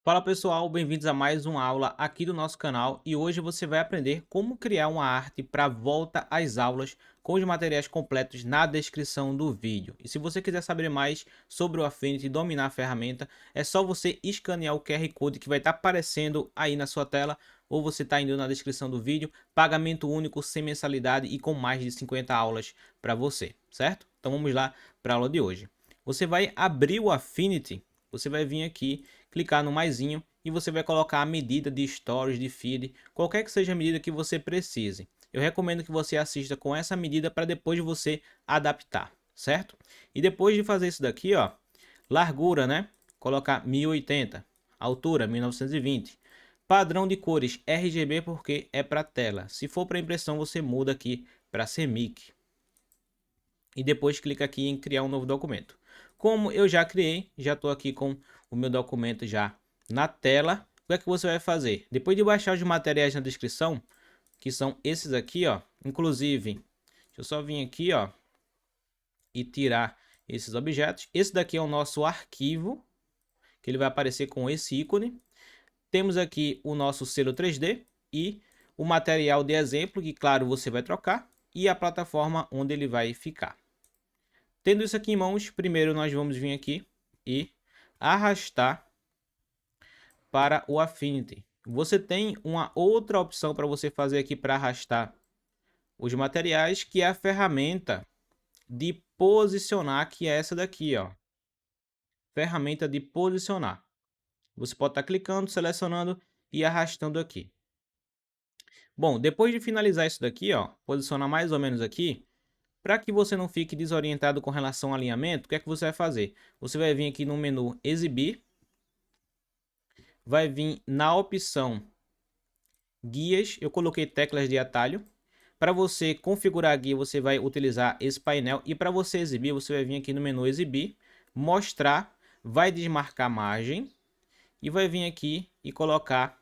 Fala pessoal, bem-vindos a mais uma aula aqui do nosso canal e hoje você vai aprender como criar uma arte para volta às aulas com os materiais completos na descrição do vídeo. E se você quiser saber mais sobre o Affinity e dominar a ferramenta, é só você escanear o QR Code que vai estar aparecendo aí na sua tela ou você está indo na descrição do vídeo, pagamento único, sem mensalidade e com mais de 50 aulas para você, certo? Então vamos lá para a aula de hoje. Você vai abrir o Affinity, você vai vir aqui clicar no maisinho e você vai colocar a medida de stories, de feed, qualquer que seja a medida que você precise. Eu recomendo que você assista com essa medida para depois você adaptar, certo? E depois de fazer isso daqui, ó, largura, né? Colocar 1080, altura 1920, padrão de cores RGB porque é para tela. Se for para impressão você muda aqui para CMYK. E depois clica aqui em criar um novo documento. Como eu já criei, já estou aqui com o meu documento já na tela. O que é que você vai fazer? Depois de baixar os materiais na descrição, que são esses aqui, ó. Inclusive, deixa eu só vir aqui, ó, e tirar esses objetos. Esse daqui é o nosso arquivo, que ele vai aparecer com esse ícone. Temos aqui o nosso selo 3D e o material de exemplo, que claro você vai trocar, e a plataforma onde ele vai ficar. Tendo isso aqui em mãos, primeiro nós vamos vir aqui e arrastar para o Affinity. Você tem uma outra opção para você fazer aqui para arrastar os materiais, que é a ferramenta de posicionar, que é essa daqui, ó. Ferramenta de posicionar. Você pode estar clicando, selecionando e arrastando aqui. Bom, depois de finalizar isso daqui, ó, posicionar mais ou menos aqui, para que você não fique desorientado com relação ao alinhamento, o que é que você vai fazer? Você vai vir aqui no menu Exibir, vai vir na opção Guias, eu coloquei teclas de atalho. Para você configurar a guia, você vai utilizar esse painel e para você exibir, você vai vir aqui no menu Exibir, Mostrar, vai desmarcar margem e vai vir aqui e colocar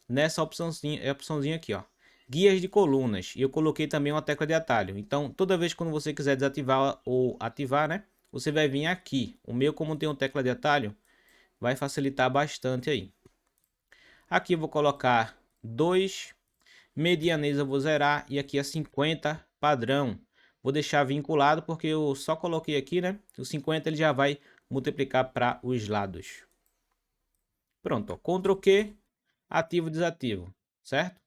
nessa opçãozinha aqui, ó. Guias de colunas, e eu coloquei também uma tecla de atalho. Então, toda vez que você quiser desativar ou ativar, né, você vai vir aqui. O meu, como tem uma tecla de atalho, vai facilitar bastante aí. Aqui eu vou colocar 2, medianeza eu vou zerar e aqui é 50 padrão. Vou deixar vinculado porque eu só coloquei aqui, né? O 50 ele já vai multiplicar para os lados. Pronto, ó. Ctrl Q, ativo, desativo, certo?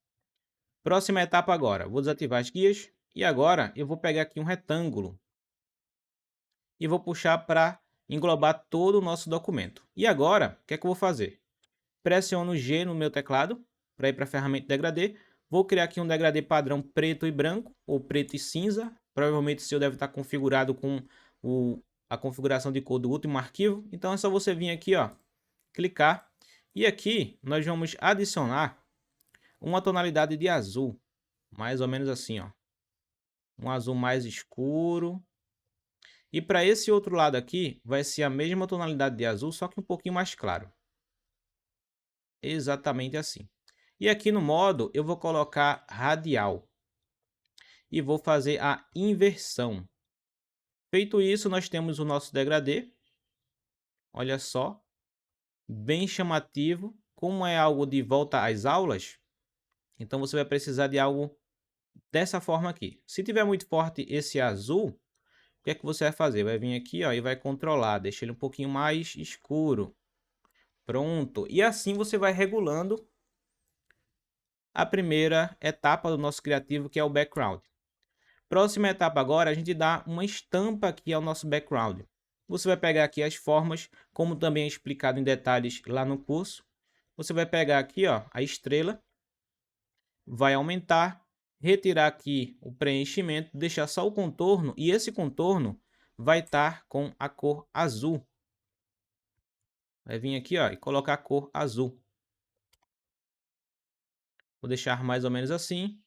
Próxima etapa agora, vou desativar as guias e agora eu vou pegar aqui um retângulo e vou puxar para englobar todo o nosso documento. E agora, o que é que eu vou fazer? Pressiono G no meu teclado para ir para a ferramenta degradê. Vou criar aqui um degradê padrão preto e branco ou preto e cinza. Provavelmente o seu deve estar configurado com a configuração de cor do último arquivo. Então é só você vir aqui, ó, clicar e aqui nós vamos adicionar uma tonalidade de azul, mais ou menos assim, ó, um azul mais escuro. E para esse outro lado aqui vai ser a mesma tonalidade de azul, só que um pouquinho mais claro. Exatamente assim. E aqui no modo eu vou colocar radial e vou fazer a inversão. Feito isso, nós temos o nosso degradê. Olha só, bem chamativo. Como é algo de volta às aulas, então você vai precisar de algo dessa forma aqui. Se tiver muito forte esse azul, o que é que você vai fazer? Vai vir aqui, ó, e vai controlar, deixa ele um pouquinho mais escuro. Pronto. E assim você vai regulando a primeira etapa do nosso criativo, que é o background. Próxima etapa agora, a gente dá uma estampa aqui ao nosso background. Você vai pegar aqui as formas, como também é explicado em detalhes lá no curso. Você vai pegar aqui, ó, a estrela, vai aumentar, retirar aqui o preenchimento, deixar só o contorno, e esse contorno vai estar com a cor azul. Vai vir aqui, ó, e colocar a cor azul. Vou deixar mais ou menos assim.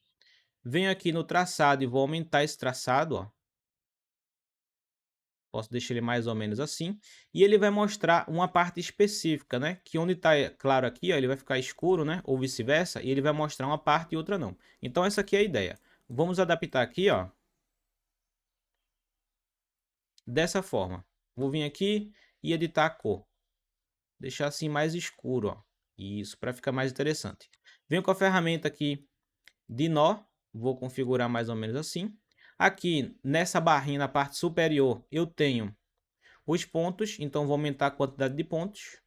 Venho aqui no traçado e vou aumentar esse traçado, ó. Posso deixar ele mais ou menos assim. E ele vai mostrar uma parte específica, né? Que onde está claro aqui, ó, ele vai ficar escuro, né? Ou vice-versa. E ele vai mostrar uma parte e outra não. Então essa aqui é a ideia. Vamos adaptar aqui, ó. Dessa forma. Vou vir aqui e editar a cor. Deixar assim mais escuro, ó. Isso, para ficar mais interessante. Venho com a ferramenta aqui de nó, vou configurar mais ou menos assim. Aqui nessa barrinha na parte superior eu tenho os pontos, então vou aumentar a quantidade de pontos.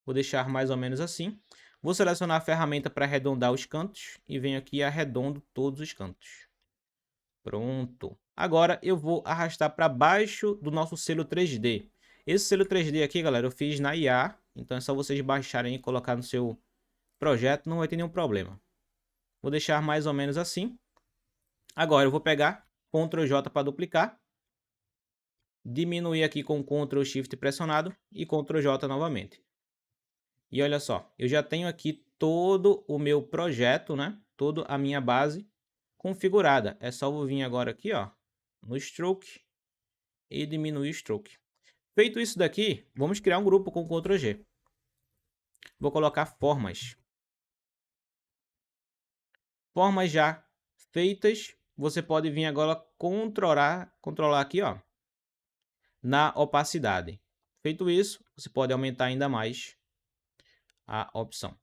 Vou deixar mais ou menos assim. Vou selecionar a ferramenta para arredondar os cantos e venho aqui e arredondo todos os cantos. Pronto. Agora eu vou arrastar para baixo do nosso selo 3D. Esse selo 3D aqui, galera, eu fiz na IA, então é só vocês baixarem e colocar no seu projeto, não vai ter nenhum problema. Vou deixar mais ou menos assim. Agora eu vou pegar Ctrl J para duplicar, diminuir aqui com Ctrl Shift pressionado e Ctrl J novamente. E olha só, eu já tenho aqui todo o meu projeto, né? Toda a minha base configurada. É só eu vir agora aqui, ó, no Stroke e diminuir o Stroke. Feito isso daqui, vamos criar um grupo com Ctrl G. Vou colocar formas. Formas já feitas, você pode vir agora controlar aqui, ó, na opacidade. Feito isso, você pode aumentar ainda mais a opção.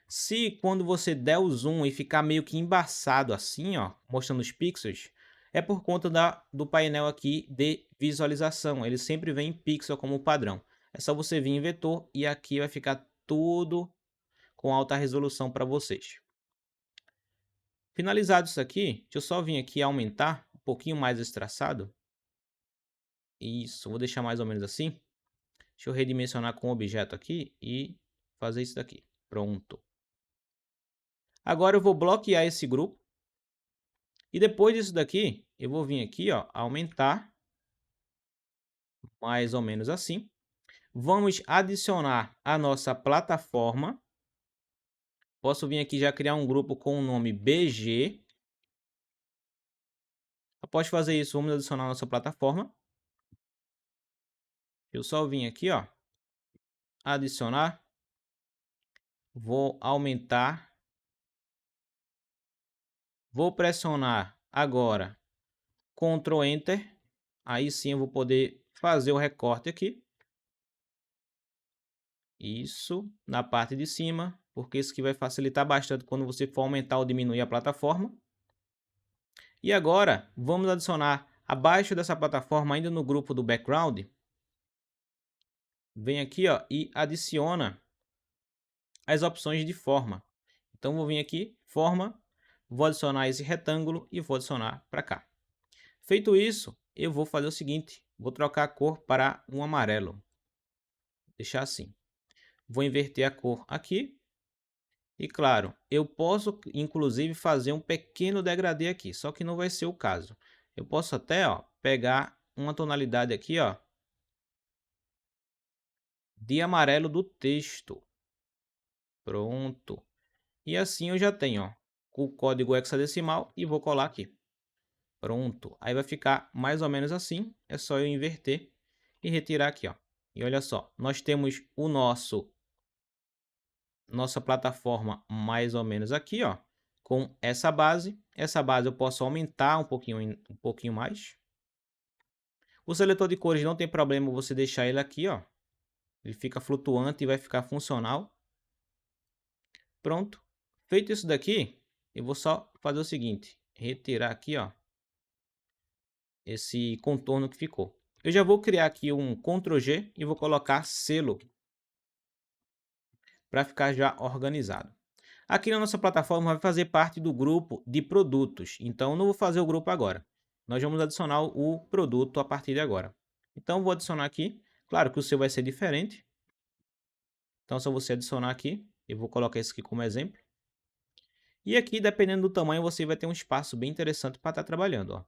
Se quando você der o zoom e ficar meio que embaçado assim, ó, mostrando os pixels, é por conta do painel aqui de visualização. Ele sempre vem em pixel como padrão. É só você vir em vetor e aqui vai ficar tudo com alta resolução para vocês. Finalizado isso aqui, deixa eu só vir aqui e aumentar um pouquinho mais esse traçado. Isso, vou deixar mais ou menos assim. Deixa eu redimensionar com o objeto aqui e fazer isso daqui. Pronto. Agora eu vou bloquear esse grupo. E depois disso daqui, eu vou vir aqui, ó, aumentar. Mais ou menos assim. Vamos adicionar a nossa plataforma. Posso vir aqui já criar um grupo com o nome BG. Após fazer isso, vamos adicionar a nossa plataforma. Eu só vim aqui, ó, adicionar. Vou aumentar. Vou pressionar agora Ctrl Enter. Aí sim eu vou poder fazer o recorte aqui. Isso na parte de cima, porque isso aqui vai facilitar bastante quando você for aumentar ou diminuir a plataforma. E agora vamos adicionar abaixo dessa plataforma, ainda no grupo do background. Vem aqui, ó, e adiciona as opções de forma. Então vou vir aqui, forma, vou adicionar esse retângulo e vou adicionar para cá. Feito isso, eu vou fazer o seguinte, vou trocar a cor para um amarelo. Deixar assim. Vou inverter a cor aqui. E claro, eu posso inclusive fazer um pequeno degradê aqui, só que não vai ser o caso. Eu posso até, ó, pegar uma tonalidade aqui, ó, de amarelo do texto. Pronto. E assim eu já tenho, ó, o código hexadecimal e vou colar aqui. Pronto. Aí vai ficar mais ou menos assim. É só eu inverter e retirar aqui, ó. E olha só, nós temos o nossa plataforma mais ou menos aqui, ó, com essa base. Essa base eu posso aumentar um pouquinho mais. O seletor de cores não tem problema você deixar ele aqui, ó. Ele fica flutuante e vai ficar funcional. Pronto. Feito isso daqui, eu vou só fazer o seguinte, retirar aqui, ó, esse contorno que ficou. Eu já vou criar aqui um Ctrl G e vou colocar selo para ficar já organizado. Aqui na nossa plataforma vai fazer parte do grupo de produtos, então não vou fazer o grupo agora. Nós vamos adicionar o produto a partir de agora. Então vou adicionar aqui, claro que o seu vai ser diferente. Então só você adicionar aqui, eu vou colocar esse aqui como exemplo. E aqui, dependendo do tamanho, você vai ter um espaço bem interessante para estar trabalhando, ó.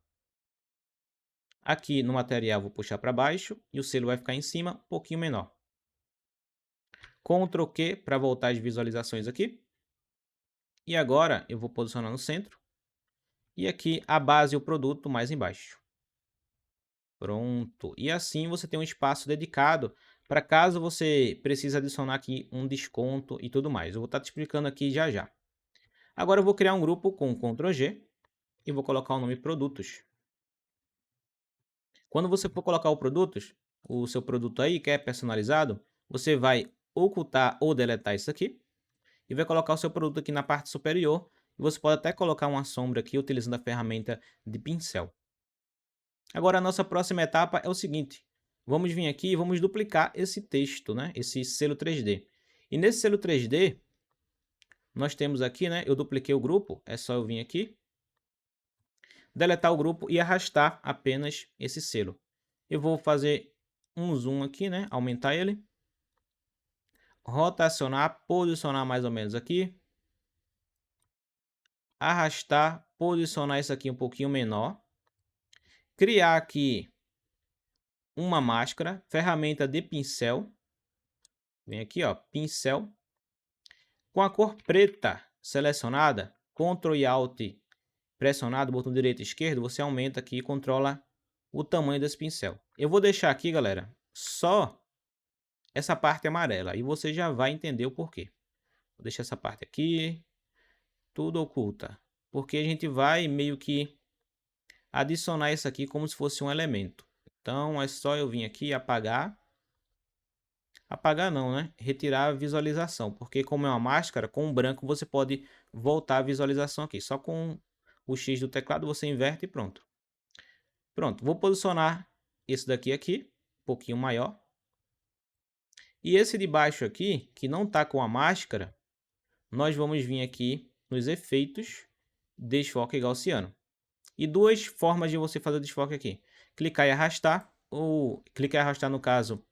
Aqui no material vou puxar para baixo e o selo vai ficar em cima, um pouquinho menor. Ctrl Q para voltar as visualizações aqui. E agora eu vou posicionar no centro. E aqui a base e o produto mais embaixo. Pronto. E assim você tem um espaço dedicado para caso você precise adicionar aqui um desconto e tudo mais. Eu vou estar te explicando aqui já já. Agora eu vou criar um grupo com Ctrl G e vou colocar o nome produtos. Quando você for colocar o produtos, o seu produto aí que é personalizado, você vai ocultar ou deletar isso aqui. E vai colocar o seu produto aqui na parte superior. E você pode até colocar uma sombra aqui utilizando a ferramenta de pincel. Agora a nossa próxima etapa é o seguinte. Vamos vir aqui e vamos duplicar esse texto, né? Esse selo 3D. E nesse selo 3D, nós temos aqui, né? Eu dupliquei o grupo, é só eu vir aqui, deletar o grupo e arrastar apenas esse selo. Eu vou fazer um zoom aqui, né? Aumentar ele. Rotacionar, posicionar mais ou menos aqui. Arrastar, posicionar isso aqui um pouquinho menor. Criar aqui uma máscara, ferramenta de pincel. Vem aqui, ó, pincel. Com a cor preta selecionada, Ctrl e Alt pressionado, botão direito e esquerdo, você aumenta aqui e controla o tamanho desse pincel. Eu vou deixar aqui, galera, só essa parte amarela e você já vai entender o porquê. Vou deixar essa parte aqui, tudo oculta, porque a gente vai meio que adicionar isso aqui como se fosse um elemento. Então é só eu vir aqui e apagar. Apagar não, né? Retirar a visualização, porque como é uma máscara, com o branco você pode voltar a visualização aqui. Só com o X do teclado você inverte e pronto. Pronto, vou posicionar esse daqui aqui, um pouquinho maior. E esse de baixo aqui, que não está com a máscara, nós vamos vir aqui nos efeitos, desfoque gaussiano. E duas formas de você fazer o desfoque aqui. Clicar e arrastar, ou clicar e arrastar no caso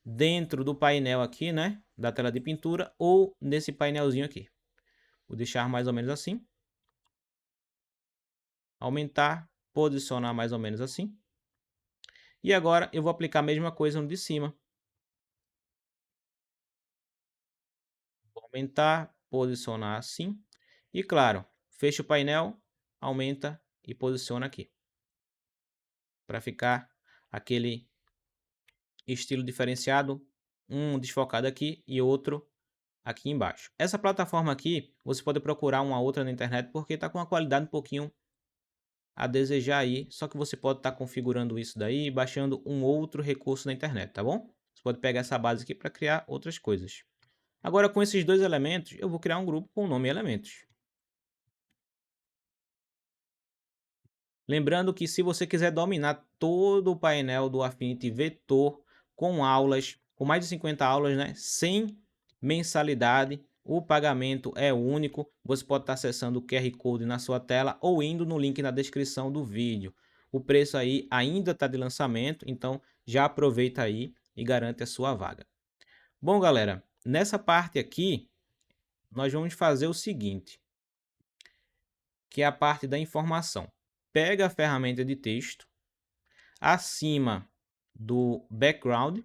dentro do painel aqui, né, da tela de pintura, ou nesse painelzinho aqui. Vou deixar mais ou menos assim. Aumentar, posicionar mais ou menos assim. E agora eu vou aplicar a mesma coisa no de cima. Vou aumentar, posicionar assim. E claro, fecha o painel, aumenta e posiciona aqui. Para ficar aquele estilo diferenciado, um desfocado aqui e outro aqui embaixo. Essa plataforma aqui, você pode procurar uma outra na internet porque está com uma qualidade um pouquinho a desejar aí, só que você pode estar configurando isso daí e baixando um outro recurso na internet, tá bom? Você pode pegar essa base aqui para criar outras coisas. Agora com esses dois elementos, eu vou criar um grupo com o nome elementos. Lembrando que se você quiser dominar todo o painel do Affinity Vetor com aulas, com mais de 50 aulas, né, sem mensalidade, o pagamento é único, você pode estar acessando o QR Code na sua tela ou indo no link na descrição do vídeo. O preço aí ainda está de lançamento, então já aproveita aí e garante a sua vaga. Bom, galera, nessa parte aqui, nós vamos fazer o seguinte, que é a parte da informação. Pega a ferramenta de texto, acima do background,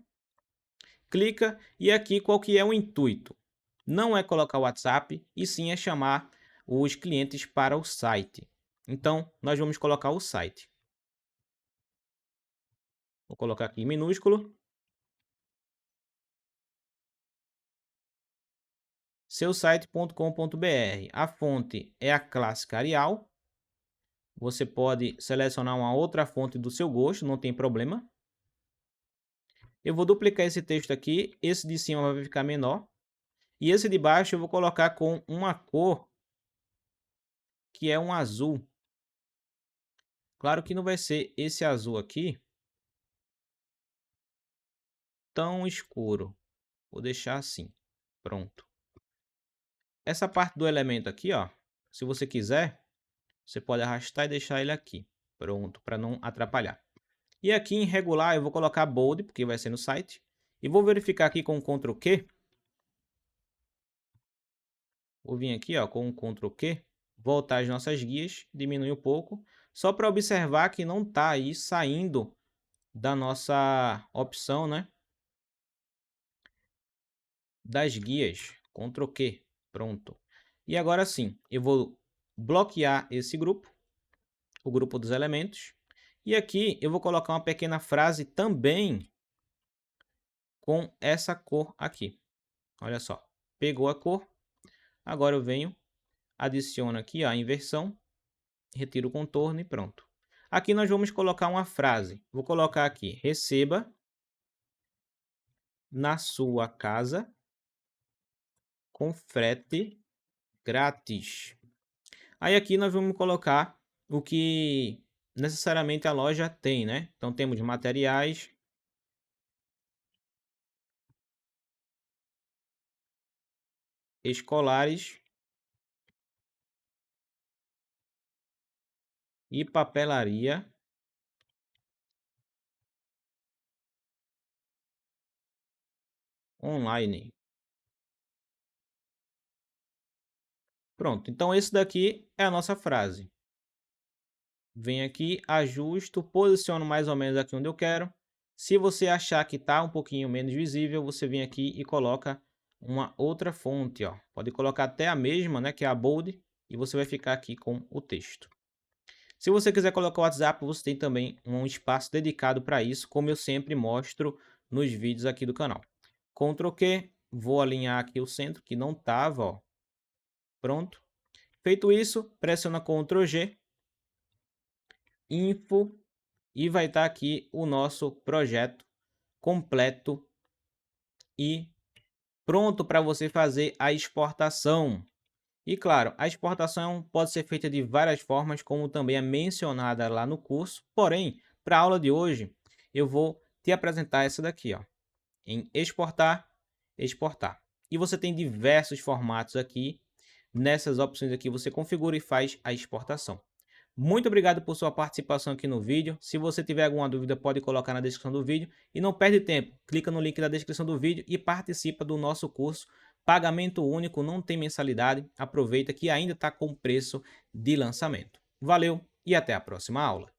clica e aqui qual que é o intuito? Não é colocar o WhatsApp e sim é chamar os clientes para o site. Então, nós vamos colocar o site. Vou colocar aqui em minúsculo. Seusite.com.br. A fonte é a clássica Arial. Você pode selecionar uma outra fonte do seu gosto, não tem problema. Eu vou duplicar esse texto aqui, esse de cima vai ficar menor. E esse de baixo eu vou colocar com uma cor que é um azul. Claro que não vai ser esse azul aqui tão escuro. Vou deixar assim. Pronto. Essa parte do elemento aqui, ó, se você quiser, você pode arrastar e deixar ele aqui. Pronto, para não atrapalhar. E aqui em regular eu vou colocar bold, porque vai ser no site. E vou verificar aqui com o Ctrl Q. Vou vir aqui, ó, com o Ctrl Q, voltar as nossas guias, diminuir um pouco, só para observar que não está aí saindo da nossa opção, né? Das guias. Ctrl Q. Pronto. E agora sim, eu vou bloquear esse grupo, o grupo dos elementos. E aqui eu vou colocar uma pequena frase também com essa cor aqui. Olha só, pegou a cor. Agora eu venho, adiciono aqui a inversão, retiro o contorno e pronto. Aqui nós vamos colocar uma frase. Vou colocar aqui, receba na sua casa com frete grátis. Aí aqui nós vamos colocar o que necessariamente a loja tem, né? Então temos materiais, escolares e papelaria online. Pronto, então esse daqui é a nossa frase. Venho aqui, ajusto, posiciono mais ou menos aqui onde eu quero. Se você achar que está um pouquinho menos visível, você vem aqui e coloca uma outra fonte, ó. Pode colocar até a mesma, né, que é a bold, e você vai ficar aqui com o texto. Se você quiser colocar o WhatsApp, você tem também um espaço dedicado para isso, como eu sempre mostro nos vídeos aqui do canal. Ctrl Q, vou alinhar aqui o centro, que não estava, ó. Pronto. Feito isso, pressiona Ctrl G, Info, e vai estar aqui o nosso projeto completo e pronto para você fazer a exportação. E claro, a exportação pode ser feita de várias formas, como também é mencionada lá no curso. Porém, para a aula de hoje, eu vou te apresentar essa daqui, ó, em exportar, exportar. E você tem diversos formatos aqui. Nessas opções aqui você configura e faz a exportação. Muito obrigado por sua participação aqui no vídeo. Se você tiver alguma dúvida, pode colocar na descrição do vídeo. E não perde tempo, clica no link da descrição do vídeo e participa do nosso curso. Pagamento único, não tem mensalidade. Aproveita que ainda está com preço de lançamento. Valeu e até a próxima aula.